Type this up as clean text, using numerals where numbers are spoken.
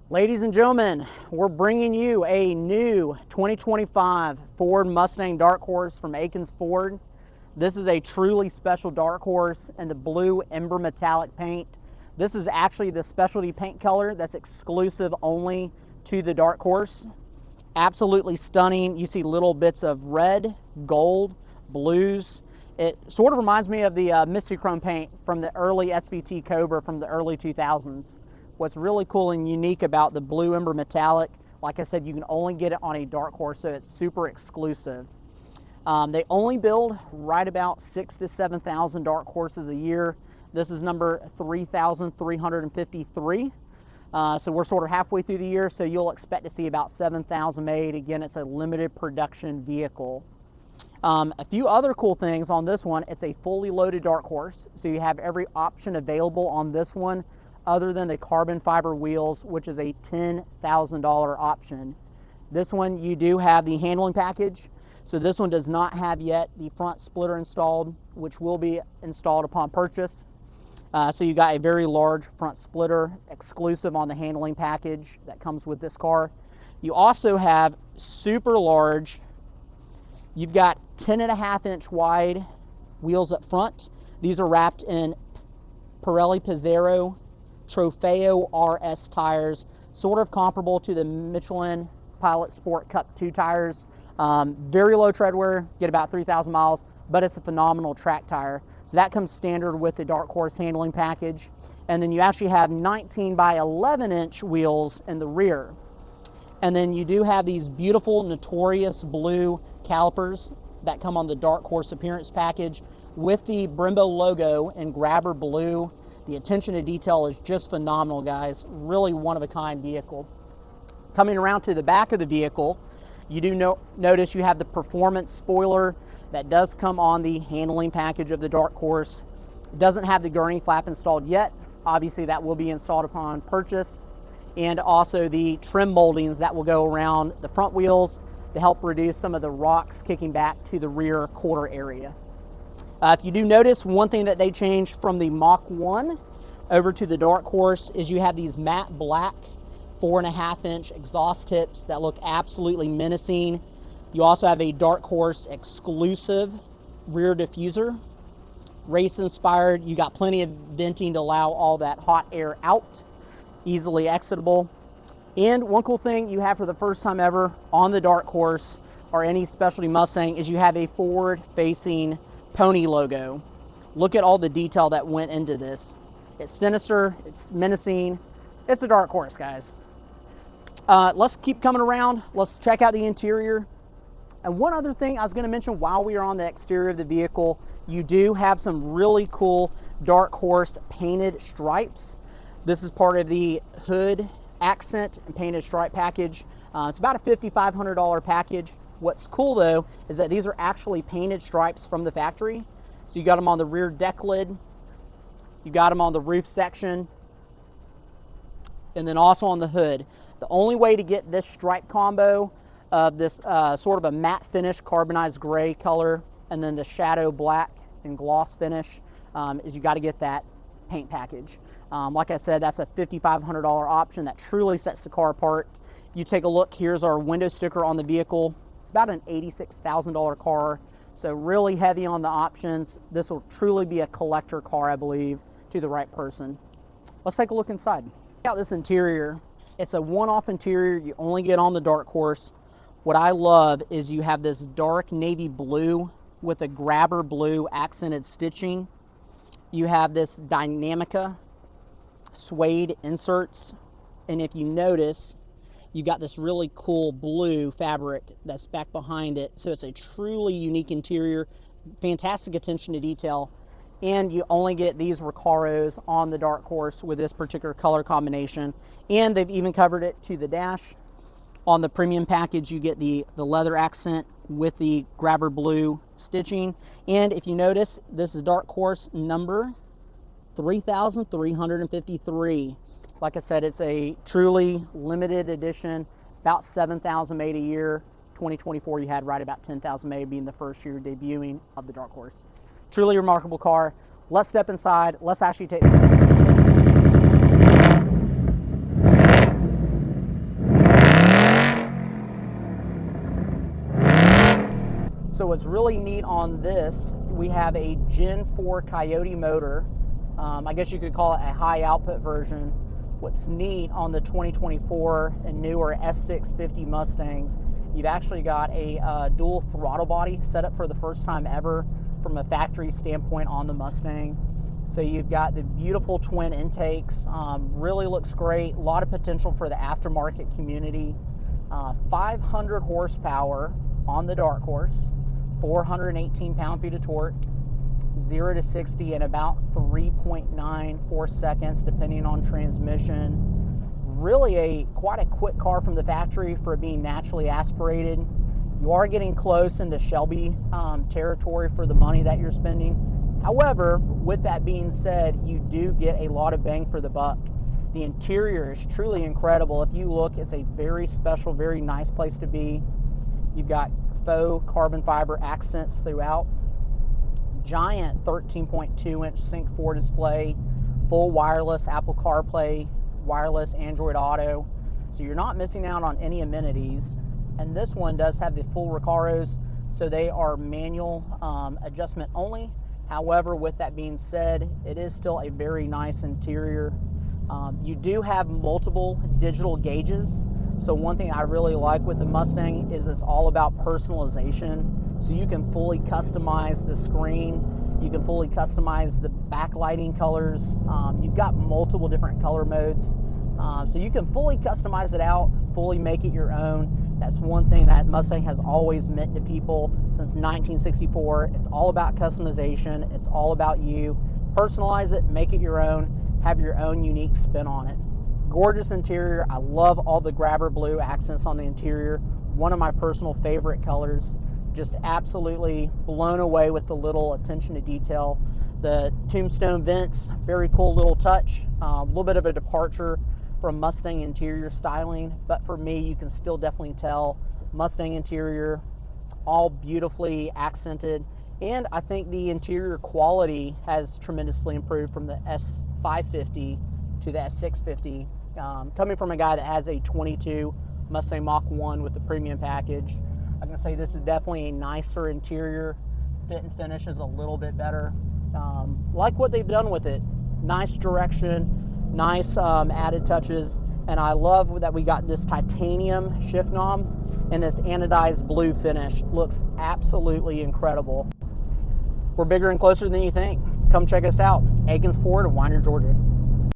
Ladies and gentlemen, we're bringing you a new 2025 Ford Mustang Dark Horse from Akins Ford. This is a truly special Dark Horse in the blue ember metallic paint. This is actually the specialty paint color that's exclusive only to the Dark Horse. Absolutely stunning. You see little bits of red, gold, blues. It sort of reminds me of the Misty Chrome paint from the early SVT Cobra from the early 2000s. What's really cool and unique about the blue ember metallic, like I said, you can only get it on a Dark Horse, so it's super exclusive. They only build right about 6,000 to 7,000 Dark Horses a year. This is number 3,353. So we're sort of halfway through the year, so you'll expect to see about 7,000 made. Again, it's a limited production vehicle. A few other cool things on this one, it's a fully loaded Dark Horse, so you have every option available on this one other than the carbon fiber wheels, which is a $10,000 option. This one, you do have the handling package. So this one does not have yet the front splitter installed, which will be installed upon purchase. So you got a very large front splitter exclusive on the handling package that comes with this car. You also have super large, you've got 10.5-inch wide wheels up front. These are wrapped in Pirelli Pizzero Trofeo RS tires, sort of comparable to the Michelin Pilot Sport Cup 2 tires. Very low tread wear, get about 3,000 miles, but it's a phenomenal track tire. So that comes standard with the Dark Horse handling package. And then you actually have 19 by 11-inch wheels in the rear. And then you do have these beautiful Notorious blue calipers that come on the Dark Horse appearance package with the Brembo logo in grabber blue. The attention to detail is just phenomenal, guys. Really one-of-a-kind vehicle. Coming around to the back of the vehicle, you do notice you have the performance spoiler that does come on the handling package of the Dark Horse. It doesn't have the gurney flap installed yet. Obviously, that will be installed upon purchase. And also the trim moldings that will go around the front wheels to help reduce some of the rocks kicking back to the rear quarter area. If you do notice, one thing that they changed from the Mach 1 over to the Dark Horse is you have these matte black 4.5-inch exhaust tips that look absolutely menacing. You also have a Dark Horse exclusive rear diffuser, race inspired. You got plenty of venting to allow all that hot air out, easily exitable. And one cool thing you have for the first time ever on the Dark Horse or any specialty Mustang is you have a forward-facing pony logo. Look at all the detail that went into this. It's sinister, it's menacing, it's a Dark Horse, guys. Let's keep coming around. Let's check out the interior. And one other thing I was going to mention while we are on the exterior of the vehicle, you do have some really cool Dark Horse painted stripes. This is part of the hood accent and painted stripe package. It's about a $5,500 package. What's cool though is that these are actually painted stripes from the factory. So you got them on the rear deck lid, you got them on the roof section, and then also on the hood. The only way to get this stripe combo of this sort of a matte finish carbonized gray color and then the shadow black and gloss finish is you got to get that paint package. Like I said, that's a $5,500 option that truly sets the car apart. You take a look, here's our window sticker on the vehicle. It's about an $86,000 car, so really heavy on the options. This will truly be a collector car, I believe, to the right person. Let's take a look inside. Check out this interior. It's a one-off interior you only get on the Dark Horse. What I love is you have this dark navy blue with a grabber blue accented stitching. You have this Dynamica suede inserts, and if you notice, you got this really cool blue fabric that's back behind it. So it's a truly unique interior, fantastic attention to detail. And you only get these Recaros on the Dark Horse with this particular color combination. And they've even covered it to the dash. On the premium package, you get the leather accent with the grabber blue stitching. And if you notice, this is Dark Horse number 3,353. Like I said, it's a truly limited edition, about 7,000 made a year. 2024, you had right about 10,000 made, being the first year debuting of the Dark Horse. Truly remarkable car. Let's step inside. Let's actually take this thing for a spin. So what's really neat on this, we have a Gen 4 Coyote motor. I guess you could call it a high output version. What's neat on the 2024 and newer S650 Mustangs, you've actually got a dual throttle body set up for the first time ever from a factory standpoint on the Mustang. So you've got the beautiful twin intakes, really looks great, a lot of potential for the aftermarket community. 500 horsepower on the Dark Horse, 418 pound-feet of torque, 0 to 60 in about 3.94 seconds, depending on transmission. Really quite a quick car from the factory for it being naturally aspirated. You are getting close into Shelby territory for the money that you're spending. However, with that being said, you do get a lot of bang for the buck. The interior is truly incredible. If you look, it's a very special, very nice place to be. You've got faux carbon fiber accents throughout. Giant 13.2-inch Sync 4 display, full wireless Apple CarPlay, wireless Android Auto. So you're not missing out on any amenities. And this one does have the full Recaros, so they are manual adjustment only. However, with that being said, it is still a very nice interior. You do have multiple digital gauges. So one thing I really like with the Mustang is it's all about personalization. So you can fully customize the screen. You can fully customize the backlighting colors. You've got multiple different color modes. So you can fully customize it out, fully make it your own. That's one thing that Mustang has always meant to people since 1964. It's all about customization. It's all about you. Personalize it, make it your own, have your own unique spin on it. Gorgeous interior. I love all the grabber blue accents on the interior. One of my personal favorite colors. Just absolutely blown away with the little attention to detail. The tombstone vents, very cool little touch. A little bit of a departure from Mustang interior styling, but for me, you can still definitely tell Mustang interior, all beautifully accented. And I think the interior quality has tremendously improved from the S550 to the S650. Coming from a guy that has a 22 Mustang Mach 1 with the premium package, I can say this is definitely a nicer interior. Fit and finish is a little bit better. Like what they've done with it. Nice direction, nice added touches, and I love that we got this titanium shift knob and this anodized blue finish. Looks absolutely incredible. We're bigger and closer than you think. Come check us out. Akins Ford of Winder, Georgia.